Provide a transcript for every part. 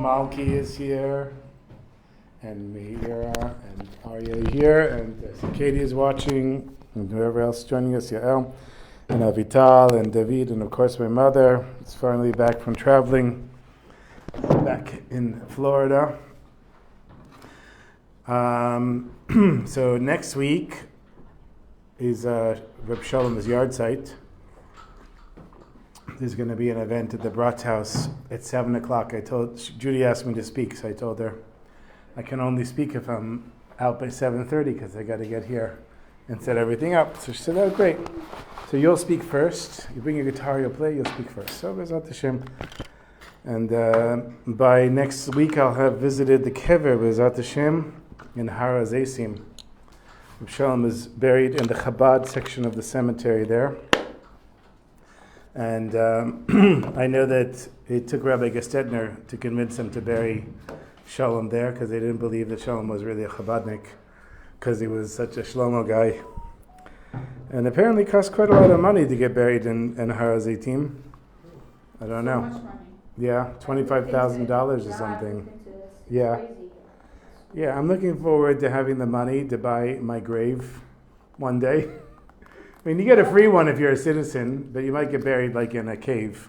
Malki is here, and Meira, and Arya here, and Katie is watching, and whoever else is joining us, Yael, and Avital, and David, and of course my mother is finally back from traveling back in Florida. So next week is Reb Shalom's yard site. There's going to be an event at the Bratz house at 7 o'clock. Judy asked me to speak, so I told her I can only speak if I'm out by 7:30 because I got to get here and set everything up. So she said, oh, great. So you'll speak first. You bring your guitar, you'll play, you'll speak first. So B'ezrat Hashem. And by next week, I'll have visited the Kever, B'ezrat Hashem, in Har HaZeisim. Reb Shalom is buried in the Chabad section of the cemetery there. And I know that it took Rabbi Gestetner to convince him to bury Shalom there because they didn't believe that Shalom was really a Chabadnik because he was such a Shlomo guy. And apparently it cost quite a lot of money to get buried in Har HaZeitim. I don't know. Much money. Yeah, $25,000 or something. Yeah. Yeah, I'm looking forward to having the money to buy my grave one day. I mean, you get a free one if you're a citizen, but you might get buried like in a cave,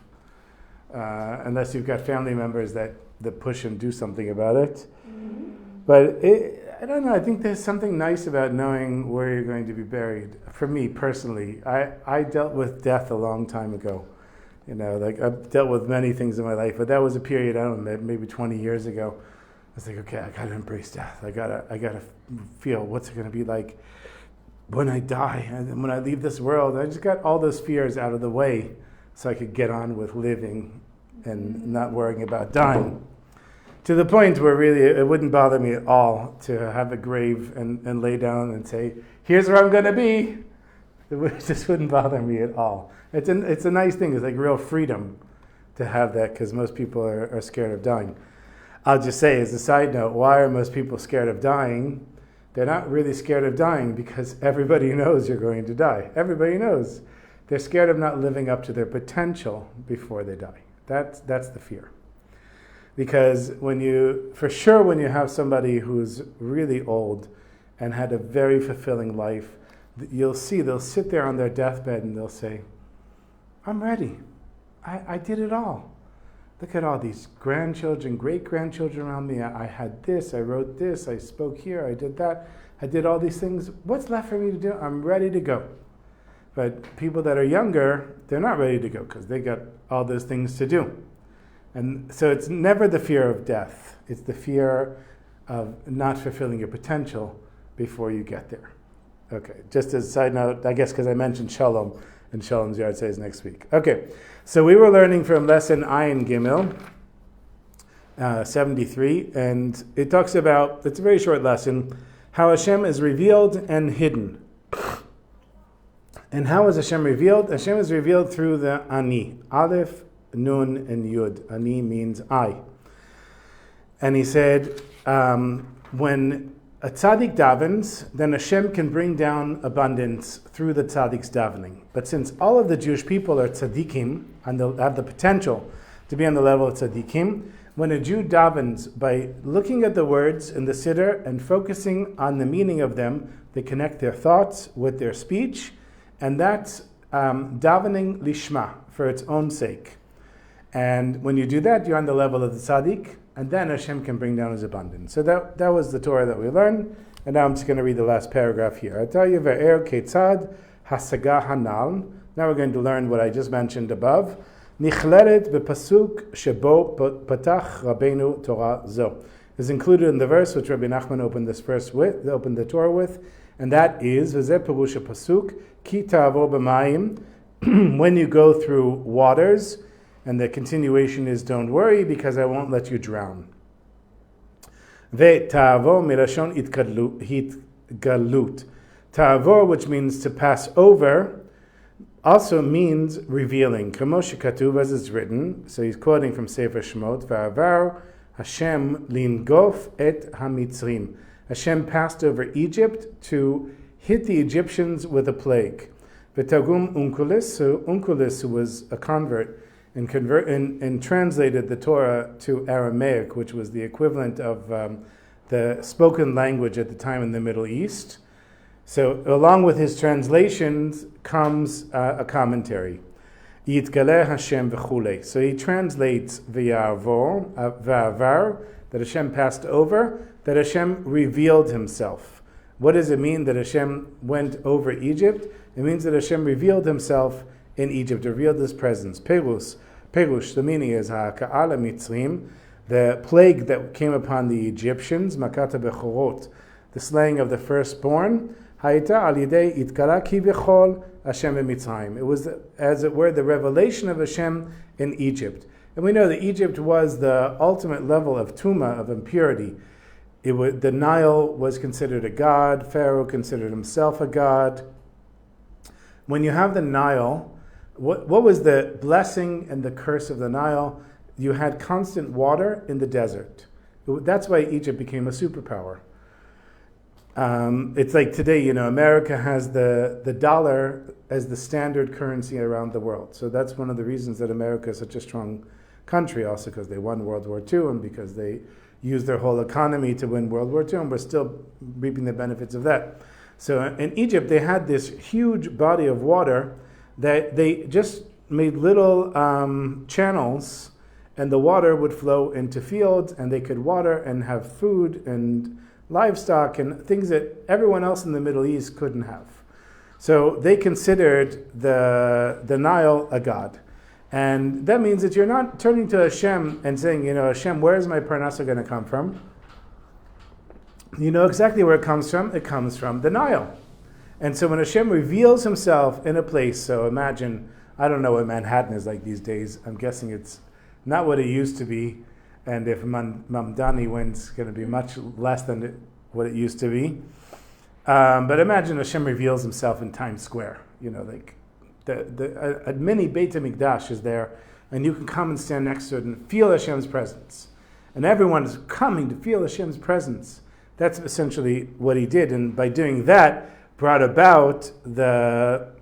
unless you've got family members that push and do something about it. Mm-hmm. But I don't know, I think there's something nice about knowing where you're going to be buried. For me, personally, I dealt with death a long time ago. You know, like I've dealt with many things in my life, but that was a period, I don't know, maybe 20 years ago. I was like, okay, I gotta embrace death. I gotta feel what's it gonna be like when I die and when I leave this world. I just got all those fears out of the way so I could get on with living and not worrying about dying. To the point where really it wouldn't bother me at all to have a grave and lay down and say, here's where I'm going to be. It just wouldn't bother me at all. It's a nice thing. It's like real freedom to have that because most people are scared of dying. I'll just say as a side note, why are most people scared of dying? They're not really scared of dying because everybody knows you're going to die. Everybody knows. They're scared of not living up to their potential before they die. That's the fear. Because when you have somebody who's really old and had a very fulfilling life, you'll see they'll sit there on their deathbed and they'll say, I'm ready. I did it all. Look at all these grandchildren, great-grandchildren around me. I had this, I wrote this, I spoke here, I did that. I did all these things. What's left for me to do? I'm ready to go. But people that are younger, they're not ready to go because they got all those things to do. And so it's never the fear of death. It's the fear of not fulfilling your potential before you get there. Okay, just as a side note, I guess because I mentioned Shalom, and Shalom's yard says next week. Okay, so we were learning from lesson Ayin Gimel, 73, and it talks about, it's a very short lesson, how Hashem is revealed and hidden. And how is Hashem revealed? Hashem is revealed through the Ani, Aleph, Nun, and Yud. Ani means I. And he said, when a tzaddik davens, then Hashem can bring down abundance through the tzaddik's davening. But since all of the Jewish people are tzaddikim, and they have the potential to be on the level of tzaddikim, when a Jew davens by looking at the words in the siddur and focusing on the meaning of them, they connect their thoughts with their speech, and that's davening lishma, for its own sake. And when you do that, you're on the level of the tzaddik, and then Hashem can bring down his abundance. So that was the Torah that we learned, and now I'm just going to read the last paragraph here. I tell you, ve'er ketzad hasaga hanal. Now we're going to learn what I just mentioned above. Nichleret bepasuk shebo patach Rabbeinu Torah zo is included in the verse which Rabbi Nachman opened the Torah with, and that is v'zeh perusha pasuk ki ta'avor b'mayim. When you go through waters. And the continuation is, don't worry, because I won't let you drown. Ve'ta'avor milashon hitgalut. Ta'avor, which means to pass over, also means revealing. Kamo shekatuv, as it's written, so he's quoting from Sefer Shemot, Va'avar Hashem lingof et hamitzrim. Hashem passed over Egypt to hit the Egyptians with a plague. V'tagum unkulis, so Unkulis, who was a convert, and translated the Torah to Aramaic, which was the equivalent of the spoken language at the time in the Middle East. So along with his translations comes a commentary. Yitgaleh Hashem v'chulei. So he translates v'ya'avor, v'avar, that Hashem passed over, that Hashem revealed himself. What does it mean that Hashem went over Egypt? It means that Hashem revealed himself in Egypt, revealed his presence. Perush, the meaning is ha'ka'ala mitzrim, the plague that came upon the Egyptians, makata bechorot, the slaying of the firstborn, ha'ita al yidei itkala ki bechol Hashem b'mitzrayim. It was, as it were, the revelation of Hashem in Egypt. And we know that Egypt was the ultimate level of tumah, of impurity. The Nile was considered a god. Pharaoh considered himself a god. When you have the Nile, what was the blessing and the curse of the Nile? You had constant water in the desert. That's why Egypt became a superpower. It's like today, America has the dollar as the standard currency around the world. So that's one of the reasons that America is such a strong country, also because they won World War II and because they used their whole economy to win World War II, and we're still reaping the benefits of that. So in Egypt, they had this huge body of water that they just made little channels, and the water would flow into fields, and they could water and have food and livestock and things that everyone else in the Middle East couldn't have. So they considered the Nile a god. And that means that you're not turning to Hashem and saying, Hashem, where is my parnasa going to come from? You know exactly where it comes from. It comes from the Nile. And so when Hashem reveals himself in a place, so imagine, I don't know what Manhattan is like these days. I'm guessing it's not what it used to be. And if Mamdani wins, it's going to be much less than what it used to be. But imagine Hashem reveals himself in Times Square. A mini Beit HaMikdash is there, and you can come and stand next to it and feel Hashem's presence. And everyone is coming to feel Hashem's presence. That's essentially what he did, and by doing that, brought about the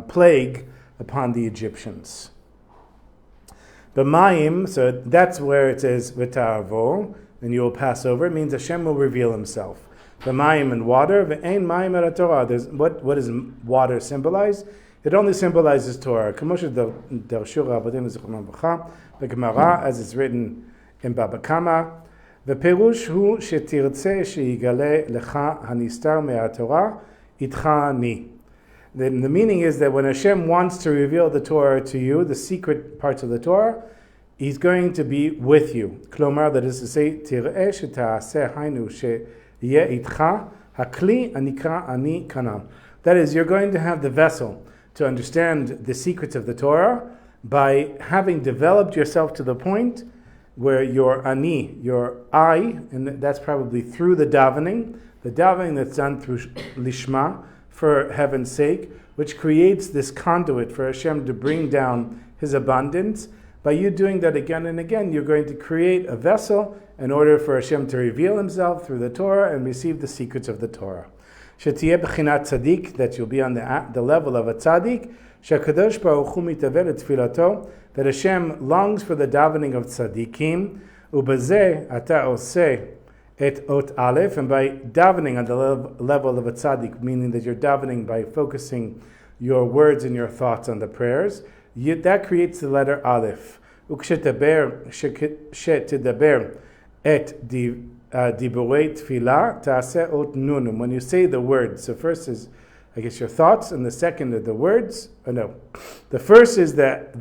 plague upon the Egyptians. B'mayim, so that's where it says v'ta'avo, and you will pass over. It means Hashem will reveal himself. B'mayim and water, v'ein mayim ala Torah. What does water symbolize? It only symbolizes Torah. The Gemara, as it's written in Baba Kama, v'perush hu shetirtze sheigale lecha hanistar me'atorah itcha ani. The meaning is that when Hashem wants to reveal the Torah to you, the secret parts of the Torah, He's going to be with you. Klomar, that is to say, tir'eh sheta'aseh hainu she'yeh itcha hakli anikra ani kanam. That is, you're going to have the vessel to understand the secrets of the Torah by having developed yourself to the point where your ani, your I, and that's probably through the davening that's done through lishma, for heaven's sake, which creates this conduit for Hashem to bring down His abundance. By you doing that again and again, you're going to create a vessel in order for Hashem to reveal Himself through the Torah and receive the secrets of the Torah. Shetiyeh b'chinat tzaddik, that you'll be on the level of a tzaddik. Shekadosh Baruch Hu mitavel et tfilato, that Hashem longs for the davening of tzaddikim. Ubazeh ata oseh et ot aleph, and by davening on the level of a tzaddik, meaning that you're davening by focusing your words and your thoughts on the prayers, that creates the letter aleph. Ukshetaber shetidaber et diborei tefillah taaseh ot nunum. When you say the words, so first is, I guess, your thoughts, and the second are the words. The first is that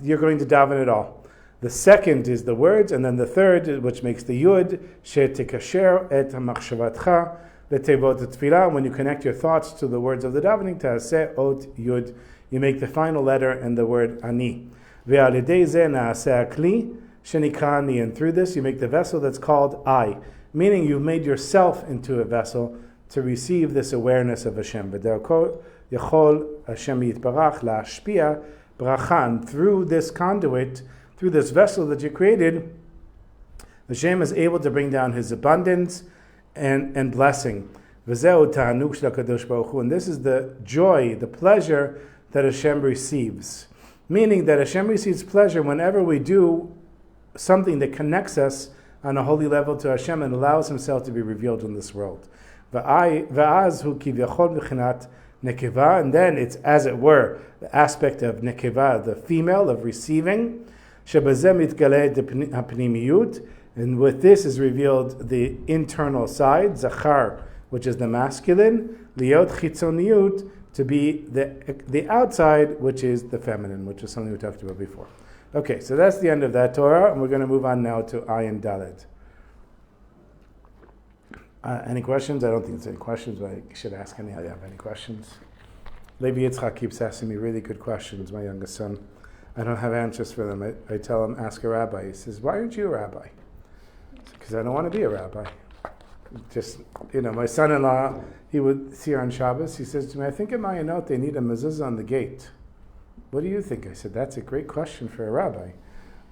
you're going to daven it all. The second is the words, and then the third, which makes the yud, shetikasher et hamachshavatcha letevot tefillah. When you connect your thoughts to the words of the davening, taaseh ot yud, you make the final letter in the word ani. Ve'alidei zeh naaseh akli shenikra ani, and through this you make the vessel that's called I, meaning you've made yourself into a vessel to receive this awareness of Hashem. V'derko yachol Hashem yitbarach la'ashpia brachan. Through this conduit, through this vessel that you created, Hashem is able to bring down His abundance and blessing. And this is the joy, the pleasure that Hashem receives. Meaning that Hashem receives pleasure whenever we do something that connects us on a holy level to Hashem and allows Himself to be revealed in this world. V'az hu kivyachol v'chinat nekeva, and then it's, as it were, the aspect of nekeva, the female, of receiving. Shebazeh mitgaleh hapnimiyut, and with this is revealed the internal side, zachar, which is the masculine, liot chitzoniyut, to be the outside, which is the feminine, which is something we talked about before. Okay, so that's the end of that Torah, and we're going to move on now to Ayin Dalet. Any questions? I don't think there's any questions, but I should ask any. I have any questions? Levi Yitzchak keeps asking me really good questions, my youngest son. I don't have answers for them. I tell him, ask a rabbi. He says, why aren't you a rabbi? Because I don't want to be a rabbi. Just, my son-in-law, he would see on Shabbos, he says to me, I think in Mayanot they need a mezuzah on the gate. What do you think? I said, that's a great question for a rabbi.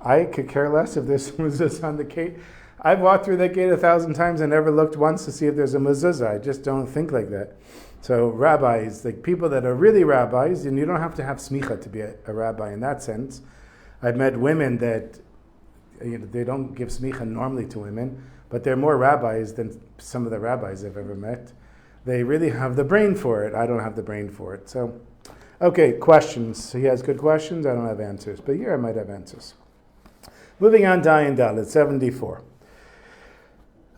I could care less if there's a mezuzah on the gate. I've walked through that gate 1,000 times and never looked once to see if there's a mezuzah. I just don't think like that. So rabbis, like people that are really rabbis, and you don't have to have smicha to be a rabbi in that sense. I've met women that they don't give smicha normally to women, but they're more rabbis than some of the rabbis I've ever met. They really have the brain for it. I don't have the brain for it. So, okay, questions. He has good questions. I don't have answers, but here I might have answers. Moving on, Ayin Dalet 74.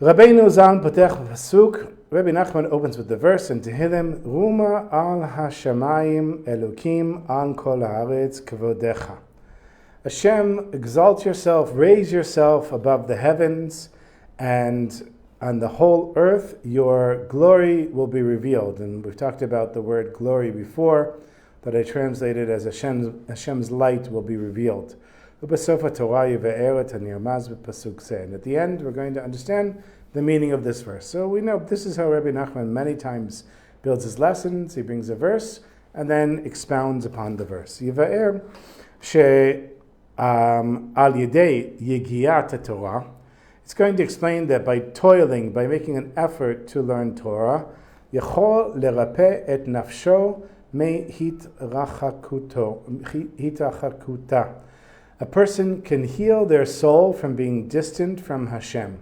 Rabbeinu Zalman potech b'pasuk. Rabbi Nachman opens with the verse in Tehillim, Ruma al hashamayim elukim al kol haaretz kvodecha. Hashem, exalt yourself, raise yourself above the heavens, and on the whole earth your glory will be revealed. And we've talked about the word glory before, that I translated as Hashem's light will be revealed. And at the end, we're going to understand the meaning of this verse. So we know this is how Rabbi Nachman many times builds his lessons. He brings a verse and then expounds upon the verse. Yiva'er she al yedei yigiyat Torah. It's going to explain that by toiling, by making an effort to learn Torah, yachol lerapeh et nafsho me hitachakuta. A person can heal their soul from being distant from Hashem.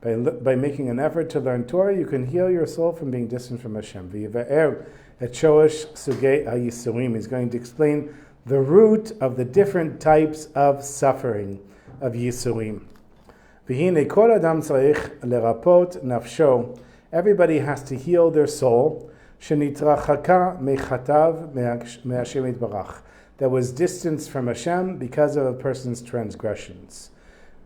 By making an effort to learn Torah, you can heal your soul from being distant from Hashem. V'yiva'er et shoresh sugei ha'yisurim. He's going to explain the root of the different types of suffering, of yisurim. V'hine kol adam tzarich lerapot nafsho. Everybody has to heal their soul. Shenitrachaka mechatav me'Hashem yitbarach. That was distanced from Hashem because of a person's transgressions.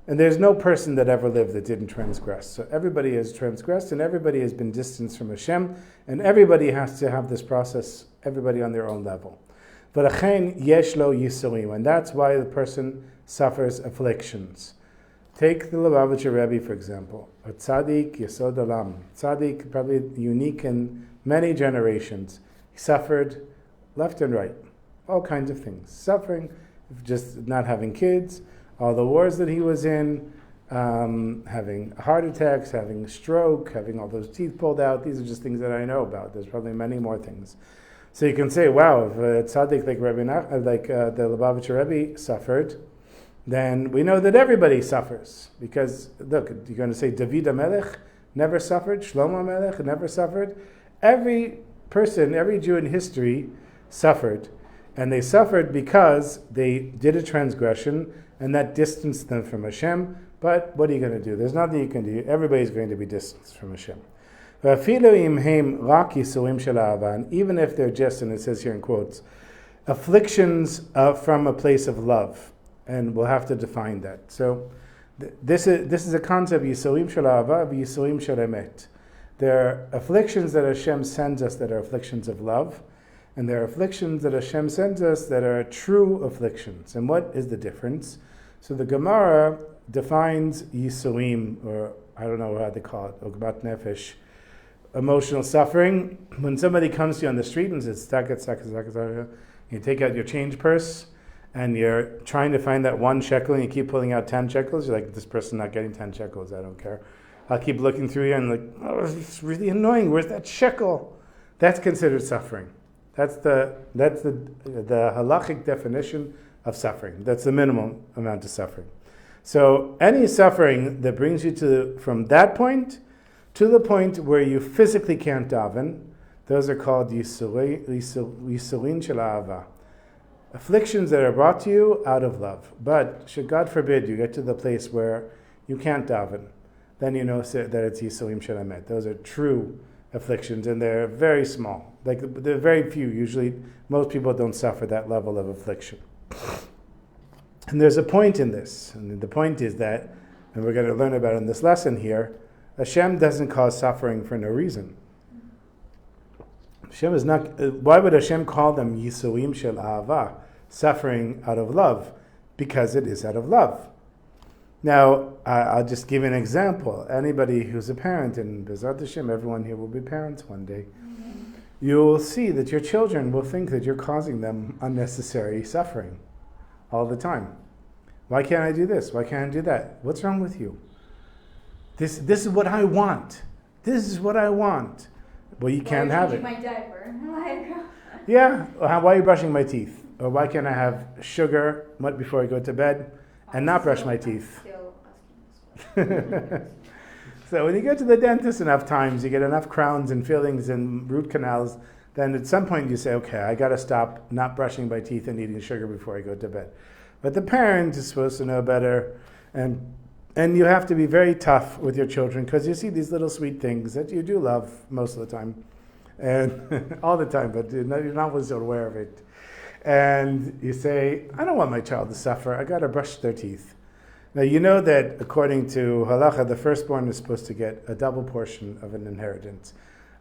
And there's no person that ever lived that didn't transgress. So everybody has transgressed and everybody has been distanced from Hashem, and everybody has to have this process, everybody on their own level. V'lachein yesh lo yisurim, and that's why the person suffers afflictions. Take the Lubavitcher Rebbe, for example, a tzaddik yesod olam. Tzaddik, probably unique in many generations. He suffered left and right. All kinds of things. Suffering, just not having kids, all the wars that he was in, having heart attacks, having a stroke, having all those teeth pulled out. These are just things that I know about. There's probably many more things. So you can say, wow, if a tzaddik like the Lubavitcher Rebbe suffered, then we know that everybody suffers. Because, look, you're going to say David HaMelech never suffered, Shlomo HaMelech never suffered. Every person, every Jew in history suffered. And they suffered because they did a transgression, and that distanced them from Hashem. But what are you going to do? There's nothing you can do. Everybody's going to be distanced from Hashem. Even if they're just, and it says here in quotes, afflictions from a place of love. And we'll have to define that. So this is a concept, Yisurim shel ahava, Yisurim shel emet. There are afflictions that Hashem sends us that are afflictions of love, and there are afflictions that Hashem sends us that are true afflictions. And what is the difference? So the Gemara defines Yisurim, or I don't know how they call it, Ogbat Nefesh, emotional suffering. When somebody comes to you on the street and says, you take out your change purse, and you're trying to find that one shekel, and you keep pulling out 10 shekels, you're like, this person not getting 10 shekels, I don't care. I'll keep looking through you and like, oh, it's really annoying, where's that shekel? That's considered suffering. That's the halachic definition of suffering. That's the minimum amount of suffering. So any suffering that brings you from that point to the point where you physically can't daven, those are called yisurin shel ahava. Afflictions that are brought to you out of love. But should God forbid you get to the place where you can't daven, then you know that it's yisurim shel emet. Those are true afflictions, and they're very small. Like they're very few. Usually, most people don't suffer that level of affliction. And there's a point in this, and the point is that, and we're going to learn about it in this lesson here, Hashem doesn't cause suffering for no reason. Hashem is not. Why would Hashem call them yisurim shel ahava, suffering out of love? Because it is out of love. Now, I'll just give an example. Anybody who's a parent, and B'ezrat Hashem, everyone here will be parents one day, you'll see that your children will think that you're causing them unnecessary suffering all the time. Why can't I do this? Why can't I do that? What's wrong with you? This is what I want. This is what I want. Well, you can't have it. My diaper. Yeah. Why are you brushing my teeth? Or why can't I have sugar before I go to bed and not brush my teeth? So when you go to the dentist enough times, you get enough crowns and fillings and root canals, then at some point you say, okay, I got to stop not brushing my teeth and eating sugar before I go to bed. But the parent is supposed to know better, and you have to be very tough with your children because you see these little sweet things that you do love most of the time, and all the time, but you're not always aware of it. And you say, I don't want my child to suffer. I got to brush their teeth. Now, you know that according to halacha, the firstborn is supposed to get a double portion of an inheritance.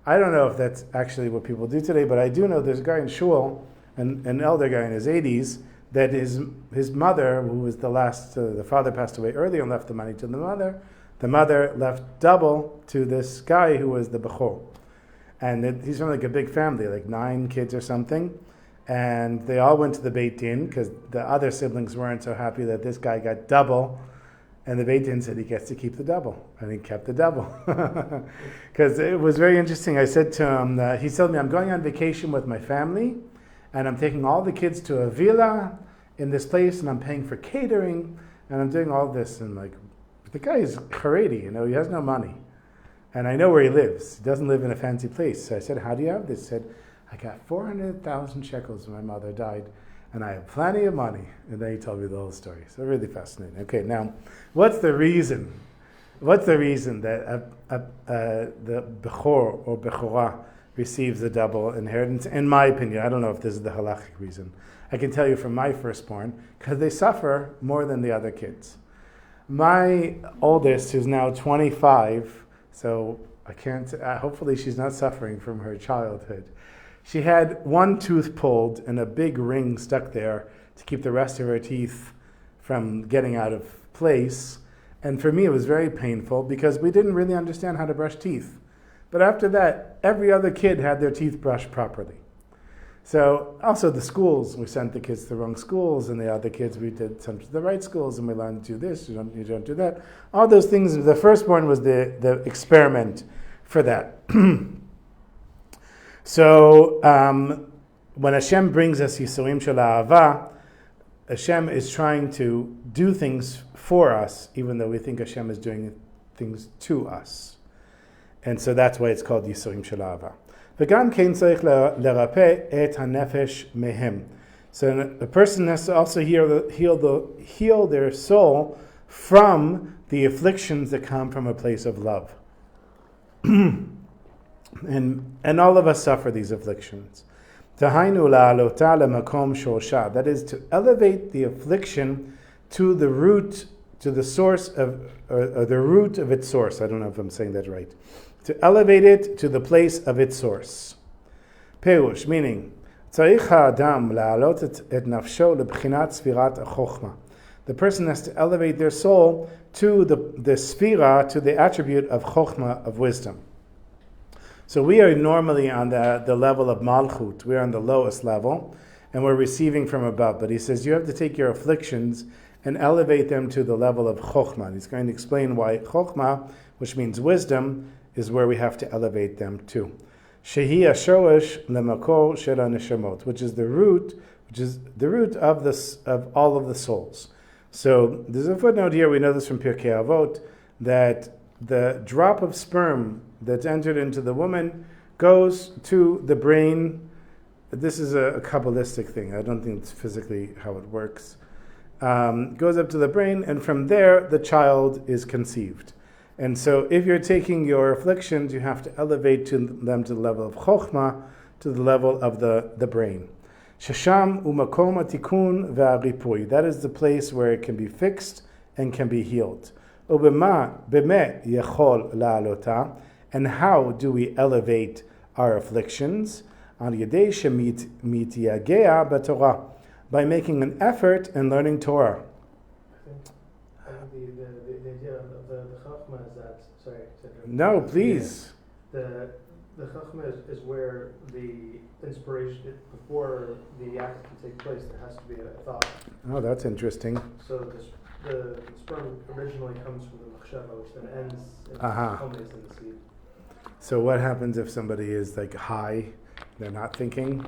I don't know if that's actually what people do today, but I do know there's a guy in shul, an elder guy in his 80s, that his mother, who was the father passed away early and left the money to the mother left double to this guy who was the bechor. And he's from like a big family, like 9 kids or something. And they all went to the Beit Din because the other siblings weren't so happy that this guy got double. And the Beit Din said he gets to keep the double. And he kept the double. Because it was very interesting. I said to him, he told me, I'm going on vacation with my family, and I'm taking all the kids to a villa in this place, and I'm paying for catering, and I'm doing all this. And like, the guy is Haredi, he has no money. And I know where he lives. He doesn't live in a fancy place. So I said, how do you have this? He said, I got 400,000 shekels when my mother died, and I have plenty of money. And then he told me the whole story. So really fascinating. Okay, now, what's the reason? What's the reason that the Bechor or Bechorah receives a double inheritance? In my opinion, I don't know if this is the halachic reason. I can tell you from my firstborn, because they suffer more than the other kids. My oldest, who's now 25, so I can't, hopefully she's not suffering from her childhood. She had one tooth pulled and a big ring stuck there to keep the rest of her teeth from getting out of place. And for me, it was very painful because we didn't really understand how to brush teeth. But after that, every other kid had their teeth brushed properly. So also the schools, we sent the kids to the wrong schools, and the other kids we did sent to the right schools, and we learned to do this, you don't do that. All those things, the firstborn was the experiment for that. So when Hashem brings us Yisurim Shel Ahava, Hashem is trying to do things for us, even though we think Hashem is doing things to us. And so that's why it's called Yisurim Shel Ahava. וגם כן צריך לרפא את הנפש מהם. So a person has to also heal their soul from the afflictions that come from a place of love. And all of us suffer these afflictions. Tahainu la'alota lemakom shosha. That is to elevate the affliction to the root, to the source of, or the root of its source. I don't know if I'm saying that right. To elevate it to the place of its source. Perush, meaning, tzarich ha'adam la'alot et nafsho lebchinat sfirat ha'chochma. The person has to elevate their soul to the sphira, to the attribute of chochma, of wisdom. So we are normally on the level of malchut. We're on the lowest level, and we're receiving from above. But he says you have to take your afflictions and elevate them to the level of chochma. He's going to explain why chochma, which means wisdom, is where we have to elevate them to. Shehi Ashoresh Lemakor Shel HaNeshamot, which is the root of all of the souls. So there's a footnote here, we know this from Pirkei Avot, that the drop of sperm that's entered into the woman goes to the brain. This is a Kabbalistic thing. I don't think it's physically how it works. Goes up to the brain, and from there the child is conceived. And so if you're taking your afflictions, you have to elevate them to the level of chokhmah, to the level of the brain. Shasham umakom hatikun ve'aripui. That is the place where it can be fixed and can be healed. Ubema b'me yechol la'alota. And how do we elevate our afflictions? Al yedei shemitiagea b'torah. By making an effort and learning Torah. I think the idea of the chachma is that, sorry. No, please. The chachma is where the inspiration, before the act can take place, there has to be a thought. Oh, that's interesting. So the sperm originally comes from the machshava, which then ends in the seed. So what happens if somebody is like high, they're not thinking?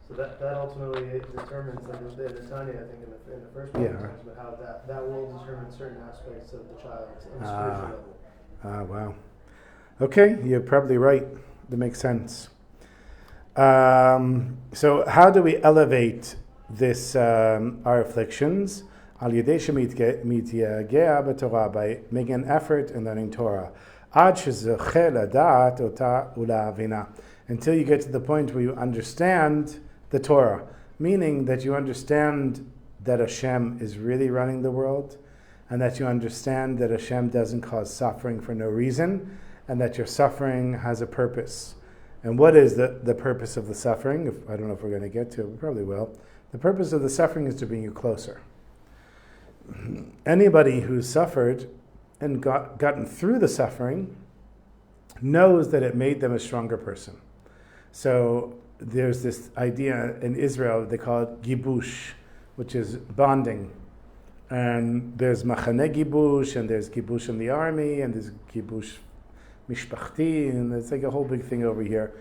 So that ultimately determines, like the Tanya, I think, in the first one, talks about how that will determine certain aspects of the child's spiritual level. Wow. Okay, you're probably right. That makes sense. So how do we elevate this our afflictions? Al yedei shemitiagea b'torah, by making an effort in learning Torah. Ad shezoche ladat ota u'la'avina, until you get to the point where you understand the Torah, meaning that you understand that Hashem is really running the world, and that you understand that Hashem doesn't cause suffering for no reason, and that your suffering has a purpose. And what is the purpose of the suffering? I don't know if we're going to get to it, we probably will. The purpose of the suffering is to bring you closer. Anybody who's suffered and gotten through the suffering knows that it made them a stronger person. So there's this idea in Israel, they call it gibush, which is bonding. And there's machane gibush, and there's gibush in the army, and there's gibush mishpachti, and it's like a whole big thing over here.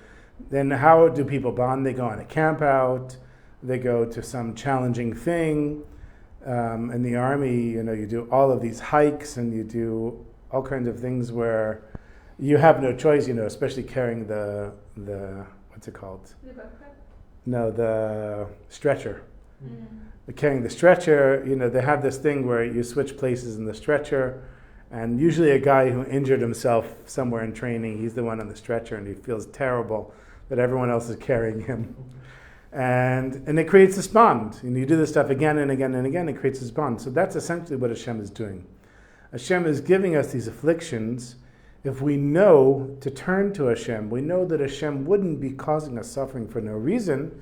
Then how do people bond? They go on a camp out, they go to some challenging thing. In the army, you do all of these hikes, and you do all kinds of things where you have no choice, especially carrying the what's it called? The backpack? No, the stretcher. Carrying the stretcher, they have this thing where you switch places in the stretcher, and usually a guy who injured himself somewhere in training, he's the one on the stretcher, and he feels terrible that everyone else is carrying him. And it creates this bond. You do this stuff again and again and again, it creates this bond. So that's essentially what Hashem is doing. Hashem is giving us these afflictions. If we know to turn to Hashem, we know that Hashem wouldn't be causing us suffering for no reason.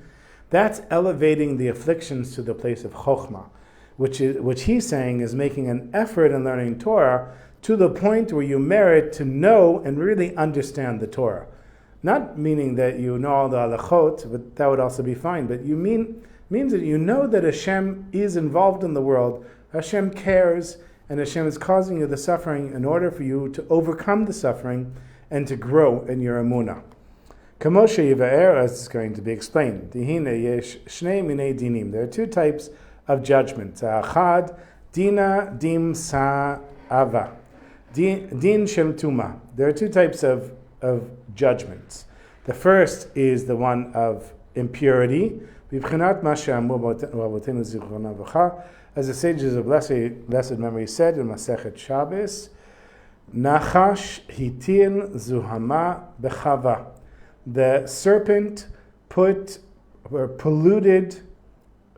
That's elevating the afflictions to the place of chokhmah, which he's saying is making an effort in learning Torah to the point where you merit to know and really understand the Torah. Not meaning that you know all the halachot, but that would also be fine. But means that you know that Hashem is involved in the world. Hashem cares, and Hashem is causing you the suffering in order for you to overcome the suffering and to grow in your emunah. Kamosha Yiva'er, as is going to be explained. Dihine yesh shnei minei dinim. There are two types of judgments. Achad dina dim sa'ava. Din shem tuma. There are two types of judgments. The first is the one of impurity. As the sages of blessed memory said in Masechet Shabbos, Nachash hitil zuhama bechava. The serpent polluted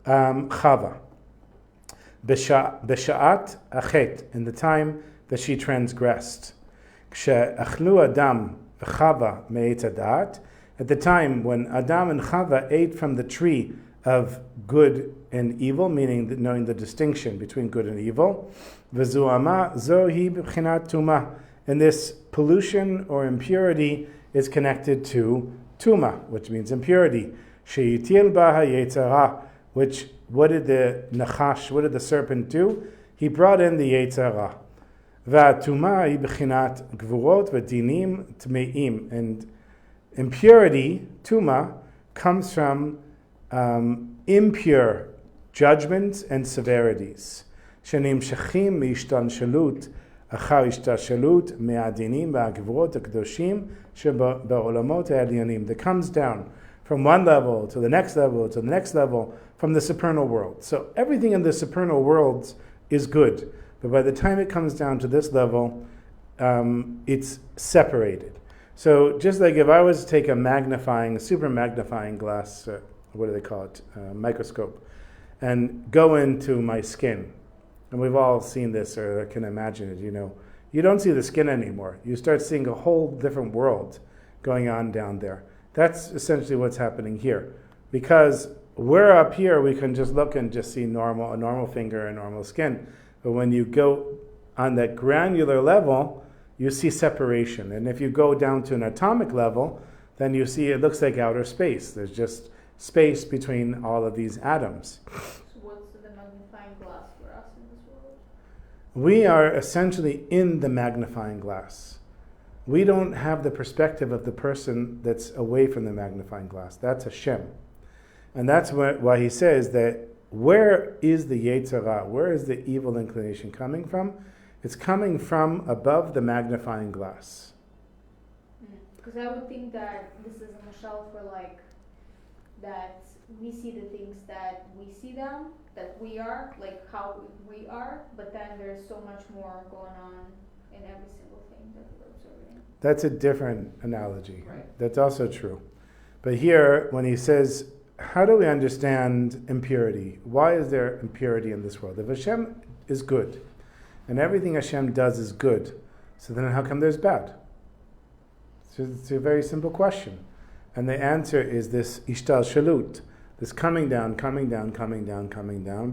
Chava. B'sha'at achet, in the time that she transgressed. K'she'achlu Adam v'Chava me'etz hadat, at the time when Adam and Chava ate from the tree of good and evil, meaning knowing the distinction between good and evil, v'zu'ama zohi b'chinat tuma, and this pollution or impurity is connected to tuma, which means impurity. Sheyitil baha yetzara, which what did the serpent do? He brought in the yetzara. Va'tuma hi b'chinat gvurot v'dinim tmeim, and Impurity, tuma, comes from impure judgments and severities. שנמשכים מהשתלשלות אחר השתלשלות מהדינים והגבורות הקדושים שבעולמות העליונים. That comes down from one level to the next level to the next level from the supernal world. So everything in the supernal worlds is good, but by the time it comes down to this level, it's separated. So just like if I was to take a super magnifying glass, what do they call it, microscope, and go into my skin, and we've all seen this or can imagine it, you don't see the skin anymore. You start seeing a whole different world going on down there. That's essentially what's happening here. Because we're up here, we can just look and just see a normal finger and normal skin. But when you go on that granular level, you see separation. And if you go down to an atomic level, then you see it looks like outer space. There's just space between all of these atoms. So what's the magnifying glass for us in this world? We are essentially in the magnifying glass. We don't have the perspective of the person that's away from the magnifying glass. That's Hashem. And that's why he says that where is the Yetzer Hara, where is the evil inclination coming from? It's coming from above the magnifying glass. Because I would think that this is a mashal for that we see the things that we see them, that we are, like how we are, but then there's so much more going on in every single thing that we're observing. That's a different analogy. Right. That's also true. But here, when he says, how do we understand impurity? Why is there impurity in this world? If Hashem is good, and everything Hashem does is good, so then how come there's bad? It's a very simple question. And the answer is this ishtalshalut, this coming down,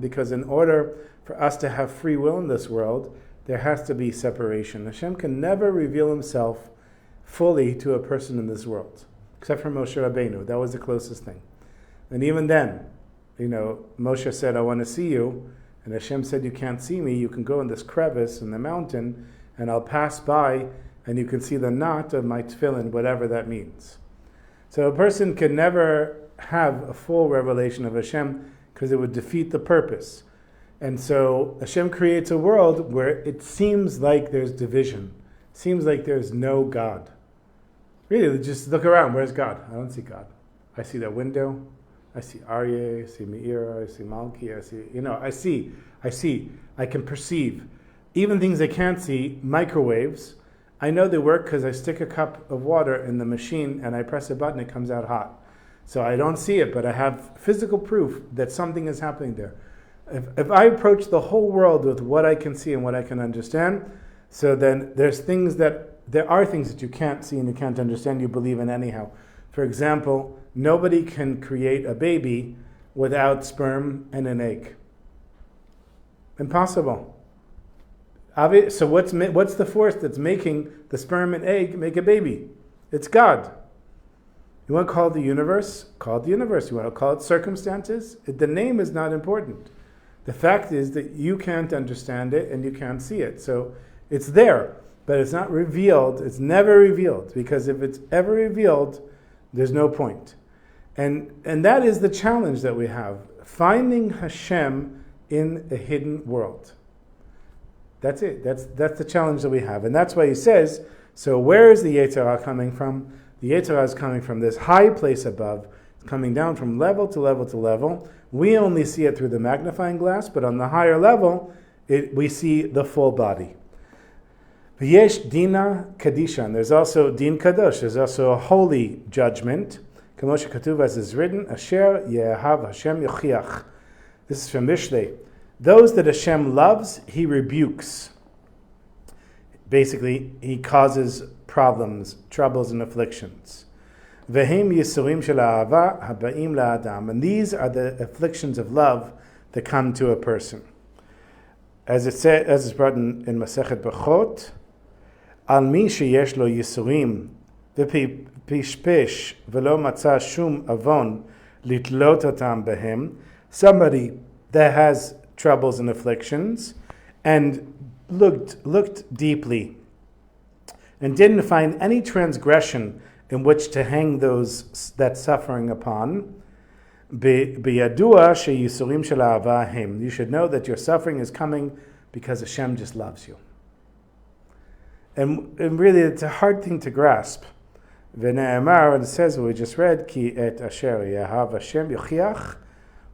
because in order for us to have free will in this world, there has to be separation. Hashem can never reveal himself fully to a person in this world, except for Moshe Rabbeinu. That was the closest thing. And even then, Moshe said, I want to see you. And Hashem said, you can't see me. You can go in this crevice in the mountain, and I'll pass by, and you can see the knot of my tefillin, whatever that means. So a person can never have a full revelation of Hashem because it would defeat the purpose. And so Hashem creates a world where it seems like there's division. It seems like there's no God. Really, just look around. Where's God? I don't see God. I see that window. I see Aryeh, I see Meira, I see Malki, I see, I can perceive. Even things I can't see, microwaves, I know they work because I stick a cup of water in the machine and I press a button, it comes out hot. So I don't see it, but I have physical proof that something is happening there. If I approach the whole world with what I can see and what I can understand, so then there are things that you can't see and you can't understand, you believe in anyhow. For example, nobody can create a baby without sperm and an egg. Impossible. So what's the force that's making the sperm and egg make a baby? It's God. You want to call it the universe? Call it the universe. You want to call it circumstances? The name is not important. The fact is that you can't understand it and you can't see it. So it's there, but it's not revealed. It's never revealed, because if it's ever revealed, there's no point. And that is the challenge that we have. Finding Hashem in a hidden world. That's it. That's the challenge that we have. And that's why he says, so where is the Yetzer Hara coming from? The Yetzer Hara is coming from this high place above. It's coming down from level to level to level. We only see it through the magnifying glass, but on the higher level, we see the full body. V'yesh dina kadishan. There's also din kadosh. There's also a holy judgment. Kamosha katuv, as is written, Asher yehav Hashem yochiach. This is from Mishlei. Those that Hashem loves, He rebukes. Basically, He causes problems, troubles, and afflictions. V'hem yisurim shel ahava habaim la'adam. And these are the afflictions of love that come to a person. As it's brought in Masechet Brachot, Al mi sheyesh lo yisurim v'pishpish v'lo matza shum avon litlot otam behem. Somebody that has troubles and afflictions and looked deeply and didn't find any transgression in which to hang that suffering upon. B'yadua sheyisurim shel ahava hem. You should know that your suffering is coming because Hashem just loves you. And really, it's a hard thing to grasp. V'ne'emar, and it says what we just read, ki et asher yahav Hashem yochiach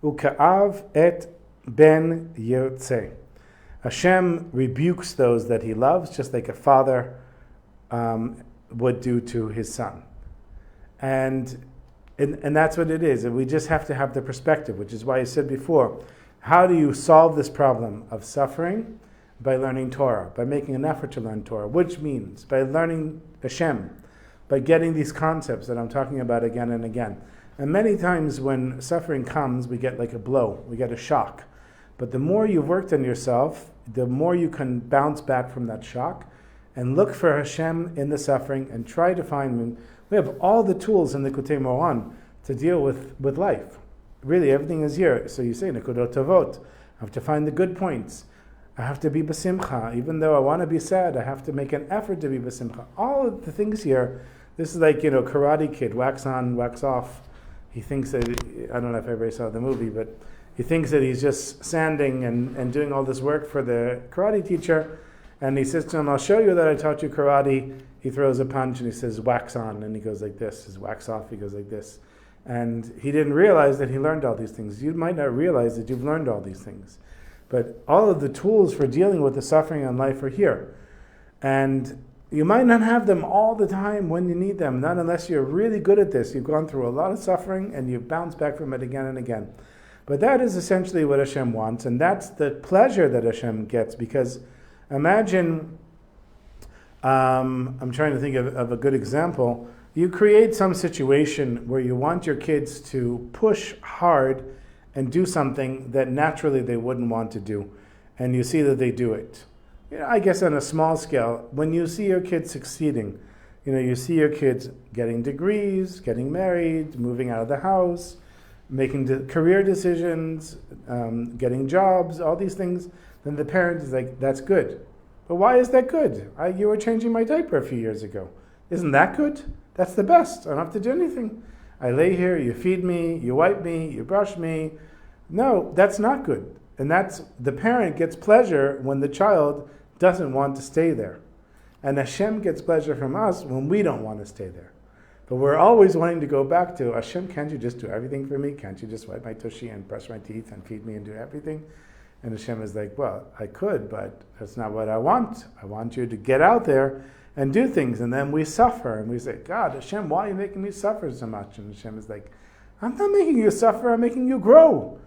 uka'av et ben yirtzeh. Hashem rebukes those that He loves, just like a father would do to his son. And that's what it is. And we just have to have the perspective, which is why I said before, how do you solve this problem of suffering? By learning Torah, by making an effort to learn Torah, which means by learning Hashem, by getting these concepts that I'm talking about again and again. And many times when suffering comes, we get like a blow, we get a shock. But the more you've worked on yourself, the more you can bounce back from that shock and look for Hashem in the suffering and try to find Him. We have all the tools in the Likutey Moharan to deal with life. Really, everything is here. So you say, Nekudot Tovot. I have to find the good points. I have to be b'simcha. Even though I want to be sad, I have to make an effort to be b'simcha. All of the things here, this is like, Karate Kid, wax on, wax off. He thinks that, I don't know if everybody saw the movie, but he thinks that he's just sanding and doing all this work for the karate teacher. And he says to him, I'll show you that I taught you karate. He throws a punch and he says, wax on. And he goes like this. His wax off, he goes like this. And he didn't realize that he learned all these things. You might not realize that you've learned all these things. But all of the tools for dealing with the suffering in life are here. And you might not have them all the time when you need them, not unless you're really good at this. You've gone through a lot of suffering and you've bounced back from it again and again. But that is essentially what Hashem wants, and that's the pleasure that Hashem gets, because imagine, I'm trying to think of a good example. You create some situation where you want your kids to push hard and do something that naturally they wouldn't want to do, and you see that they do it. I guess on a small scale, when you see your kids succeeding, you see your kids getting degrees, getting married, moving out of the house, making career decisions, getting jobs, all these things, then the parent is like, that's good. But why is that good? You were changing my diaper a few years ago. Isn't that good? That's the best. I don't have to do anything. I lay here, you feed me, you wipe me, you brush me. No, that's not good. And that's, the parent gets pleasure when the child doesn't want to stay there. And Hashem gets pleasure from us when we don't want to stay there. But we're always wanting to go back to, Hashem, can't you just do everything for me? Can't you just wipe my tushy and brush my teeth and feed me and do everything? And Hashem is like, well, I could, but that's not what I want. I want you to get out there and do things. And then we suffer. And we say, God, Hashem, why are you making me suffer so much? And Hashem is like, I'm not making you suffer. I'm making you grow.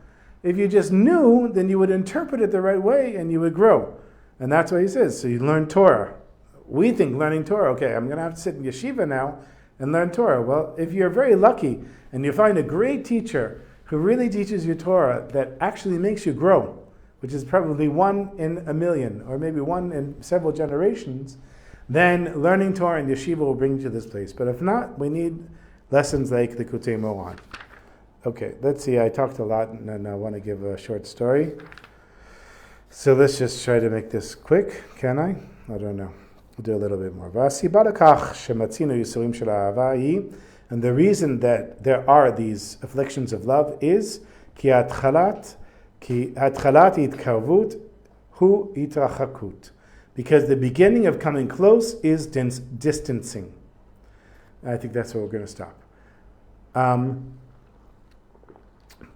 If you just knew, then you would interpret it the right way and you would grow. And that's what He says. So you learn Torah. We think learning Torah, okay, I'm going to have to sit in yeshiva now and learn Torah. Well, if you're very lucky and you find a great teacher who really teaches you Torah that actually makes you grow, which is probably 1 in a million or maybe 1 in several generations, then learning Torah in yeshiva will bring you to this place. But if not, we need lessons like the Likutey Moharan. Okay, let's see. I talked a lot and I want to give a short story. So let's just try to make this quick. Can I? I don't know. We'll do a little bit more. And the reason that there are these afflictions of love is ki atchalat itkarvut hu itrachakut. Because the beginning of coming close is distancing. I think that's where we're going to stop.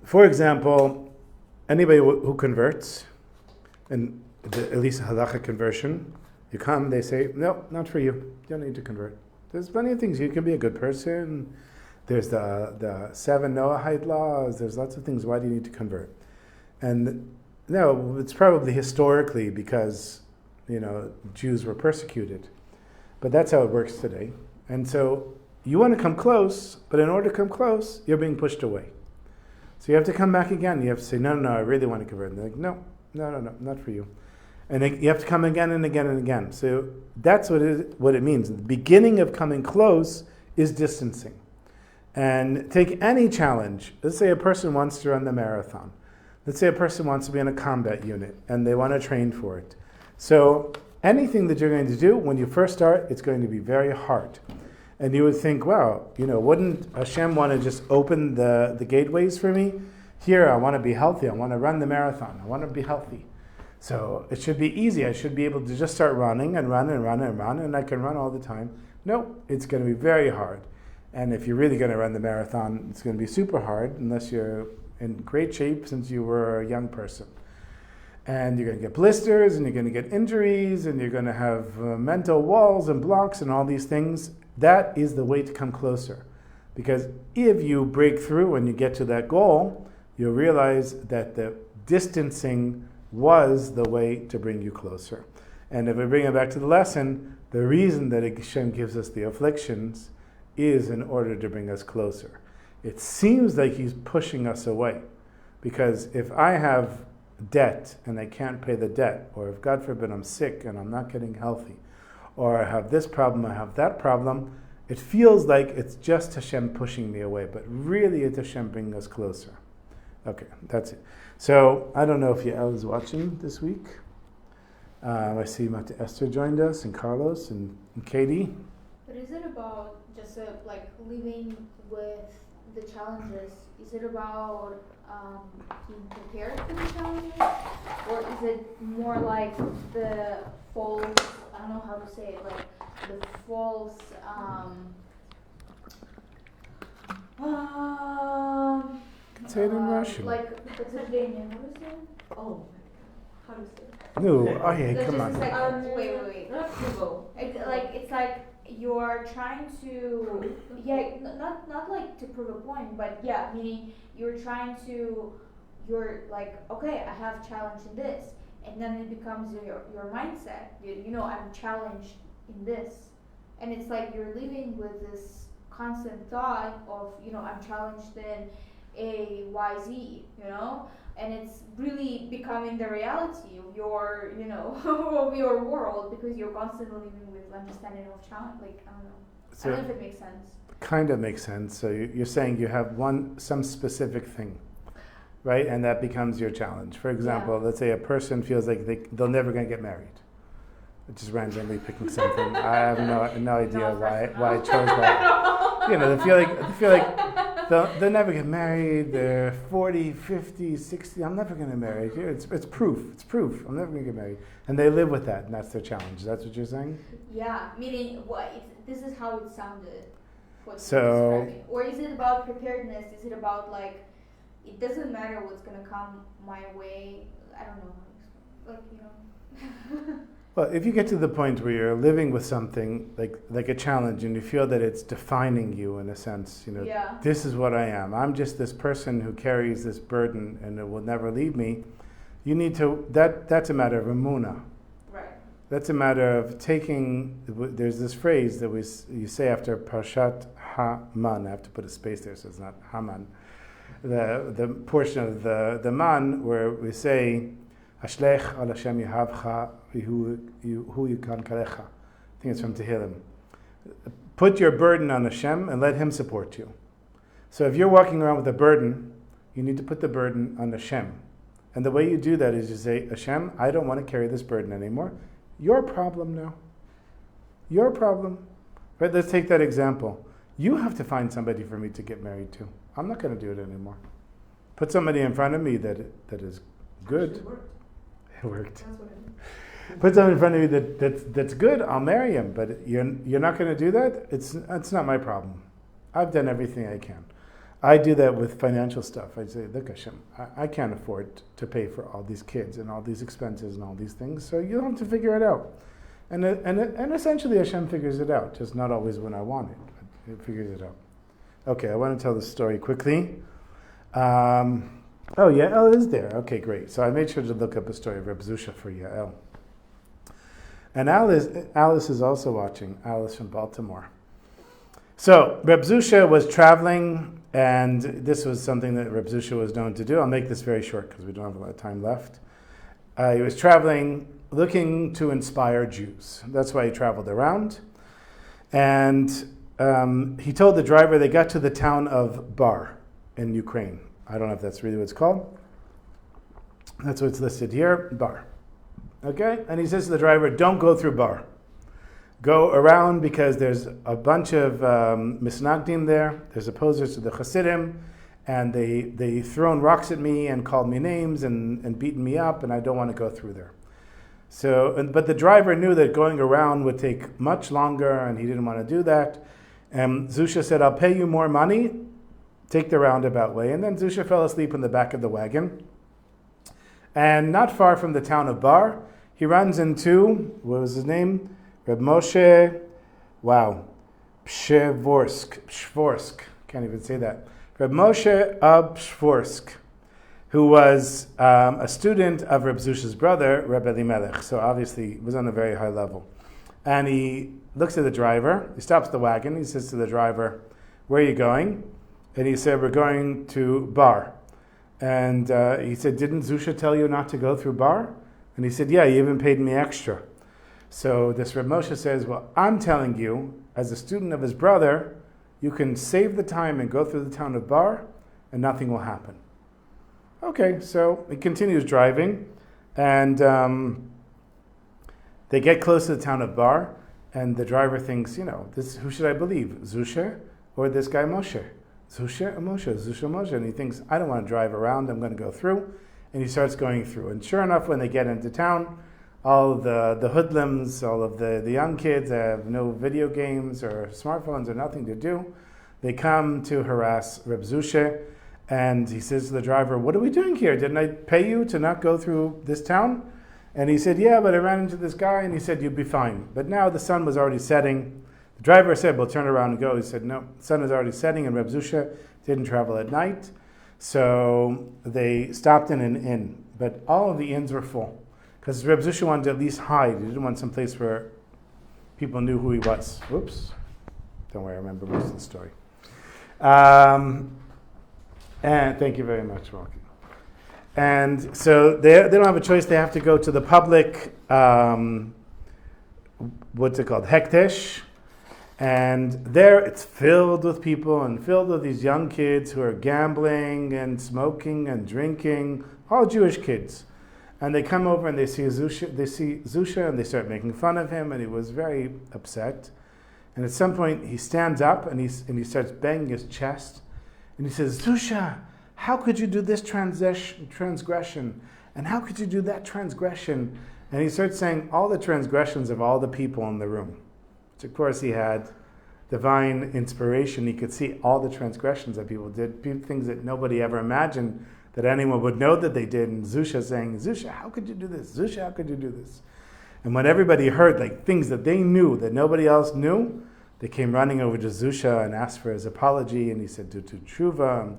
For example, anybody who converts, and at least a halacha conversion, you come, they say, no, not for you. You don't need to convert. There's plenty of things. You can be a good person. There's the 7 Noahide laws. There's lots of things. Why do you need to convert? And no, it's probably historically because, Jews were persecuted. But that's how it works today. And so you want to come close, but in order to come close, you're being pushed away. So you have to come back again. You have to say, no, I really want to convert. And they're like, no, not for you. And then you have to come again and again and again. So that's what it means. The beginning of coming close is distancing. And take any challenge. Let's say a person wants to run the marathon. Let's say a person wants to be in a combat unit and they want to train for it. So anything that you're going to do, when you first start, it's going to be very hard. And you would think, wow, wouldn't Hashem want to just open the gateways for me? Here, I want to be healthy. I want to run the marathon. I want to be healthy. So it should be easy. I should be able to just start running and run and run and run, and I can run all the time. No, it's going to be very hard. And if you're really going to run the marathon, it's going to be super hard unless you're in great shape since you were a young person. And you're going to get blisters, and you're going to get injuries, and you're going to have mental walls and blocks and all these things. That is the way to come closer. Because if you break through and you get to that goal, you'll realize that the distancing was the way to bring you closer. And if we bring it back to the lesson, the reason that Hashem gives us the afflictions is in order to bring us closer. It seems like He's pushing us away. Because if I have debt and I can't pay the debt, or if God forbid I'm sick and I'm not getting healthy, or I have this problem, I have that problem, it feels like it's just Hashem pushing me away, but really it's Hashem bringing us closer. Okay, that's it. So, I don't know if Yael is watching this week. I see Mata Esther joined us, and Carlos, and Katie. But is it about just living with the challenges? Is it about being prepared for the challenges? Or is it more like the false, I don't know how to say it, like the false, Say it in Russian. Like, подтверждение, how do you say it? Oh, how do you say it? No, oh yeah, come on. Wait. It's like you're trying to, not like to prove a point, but yeah, meaning you're like, okay, I have challenge in this, and then it becomes your mindset. I'm challenged in this, and it's like you're living with this constant thought of, I'm challenged in A, Y, Z, and it's really becoming the reality of your, of your world, because you're constantly living with understanding of challenge. Like, I don't know. So I don't know if it makes sense. Kind of makes sense. So you're saying you have some specific thing, right? And that becomes your challenge. For example, Let's say a person feels like they're never going to get married. Just randomly picking something. I have no idea why I chose that. They feel like they'll never get married. They're 40, 50, 60. I'm never going to marry. It's proof. It's proof. I'm never going to get married. And they live with that, and that's their challenge. That's what you're saying? Yeah, meaning this is how it sounded. So, or is it about preparedness? Is it about it doesn't matter what's going to come my way? I don't know. Well, if you get to the point where you're living with something like a challenge, and you feel that it's defining you in a sense, this is what I am. I'm just this person who carries this burden, and it will never leave me. You need to. That's a matter of emunah. Right. That's a matter of taking. There's this phrase that you say after Parshat Haman. I have to put a space there, so it's not Haman. The portion of the man where we say, Ashlech al Hashem Yehavcha v'hu yikan kalecha. I think it's from Tehillim. Put your burden on Hashem and let Him support you. So if you're walking around with a burden, you need to put the burden on Hashem. And the way you do that is you say, Hashem, I don't want to carry this burden anymore. Your problem now. Your problem. Right? Let's take that example. You have to find somebody for me to get married to. I'm not going to do it anymore. Put somebody in front of me that is good. It worked. Put someone in front of you that's good, I'll marry him. But you're not going to do that? It's not my problem. I've done everything I can. I do that with financial stuff. I say, look, Hashem, I can't afford to pay for all these kids and all these expenses and all these things, so you'll have to figure it out. And essentially Hashem figures it out, just not always when I want it, but it figures it out. Okay, I want to tell this story quickly. Yael is there. Okay, great. So I made sure to look up a story of Reb Zusha for Yael. And Alice is also watching, Alice from Baltimore. So Reb Zusha was traveling, and this was something that Reb Zusha was known to do. I'll make this very short because we don't have a lot of time left. He was traveling, looking to inspire Jews. That's why he traveled around. And he told the driver they got to the town of Bar in Ukraine. I don't know if that's really what it's called. That's what's listed here, Bar. Okay? And he says to the driver, don't go through Bar. go around because there's a bunch of misnagdim there. There's opposers to the Hasidim, and they thrown rocks at me and called me names and beaten me up, and I don't want to go through there. But the driver knew that going around would take much longer, and he didn't want to do that. And Zusha said, I'll pay you more money, take the roundabout way. And then Zusha fell asleep in the back of the wagon. And not far from the town of Bar, he runs into, what was his name? Reb Moshe, Pshvorsk, can't even say that. Reb Moshe of Pshvorsk, who was a student of Reb Zusha's brother, Reb Elimelech. So obviously he was on a very high level. And he looks at the driver, he stops the wagon, he says to the driver, where are you going? And he said, we're going to Bar. And he said, didn't Zusha tell you not to go through Bar? And he said, yeah, you even paid me extra. So this Reb Moshe says, well, I'm telling you, as a student of his brother, you can save the time and go through the town of Bar, and nothing will happen. Okay, so he continues driving, and they get close to the town of Bar, and the driver thinks, who should I believe, Zusha or this guy Moshe? Zusha or Moshe? Zusha or Moshe? And he thinks, I don't want to drive around, I'm going to go through. And he starts going through. And sure enough, when they get into town, all of the hoodlums, all of the young kids have no video games or smartphones or nothing to do. They come to harass Reb Zusha, and he says to the driver, what are we doing here? Didn't I pay you to not go through this town? And he said, yeah, but I ran into this guy, and he said, you'd be fine. But now the sun was already setting. The driver said, well, turn around and go. He said, no, the sun is already setting, and Reb Zusha didn't travel at night. So they stopped in an inn. But all of the inns were full, because Reb Zusha wanted to at least hide. He didn't want some place where people knew who he was. Oops. Don't worry, I remember most of the story. And thank you very much, Rocky. And so they don't have a choice. They have to go to the public, what's it called, Hektesh. And there it's filled with people and filled with these young kids who are gambling and smoking and drinking, all Jewish kids. And they come over and they see Zusha and they start making fun of him, and he was very upset. And at some point he stands up and he starts banging his chest. And he says, Zusha, how could you do this transgression? And how could you do that transgression? And he starts saying all the transgressions of all the people in the room. Which of course he had divine inspiration. He could see all the transgressions that people did, things that nobody ever imagined that anyone would know that they did. And Zusha saying, Zusha, how could you do this? Zusha, how could you do this? And when everybody heard things that they knew that nobody else knew, they came running over to Zusha and asked for his apology, and he said, do tshuva. And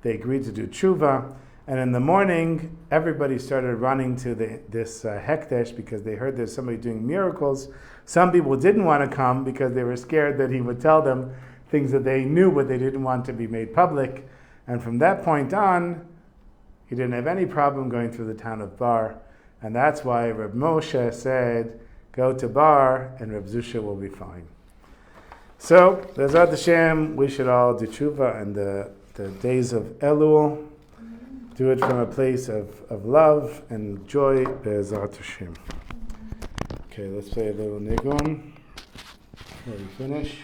they agreed to do tshuva. And in the morning, everybody started running to this Hekdesh because they heard there's somebody doing miracles. Some people didn't want to come because they were scared that he would tell them things that they knew but they didn't want to be made public. And from that point on, he didn't have any problem going through the town of Bar. And that's why Reb Moshe said, go to Bar and Reb Zusha will be fine. So, Bezrat Hashem, we should all do tshuva in the days of Elul. Do it from a place of love and joy. Bezrat Hashem. Okay, let's play a little nigun before we finish.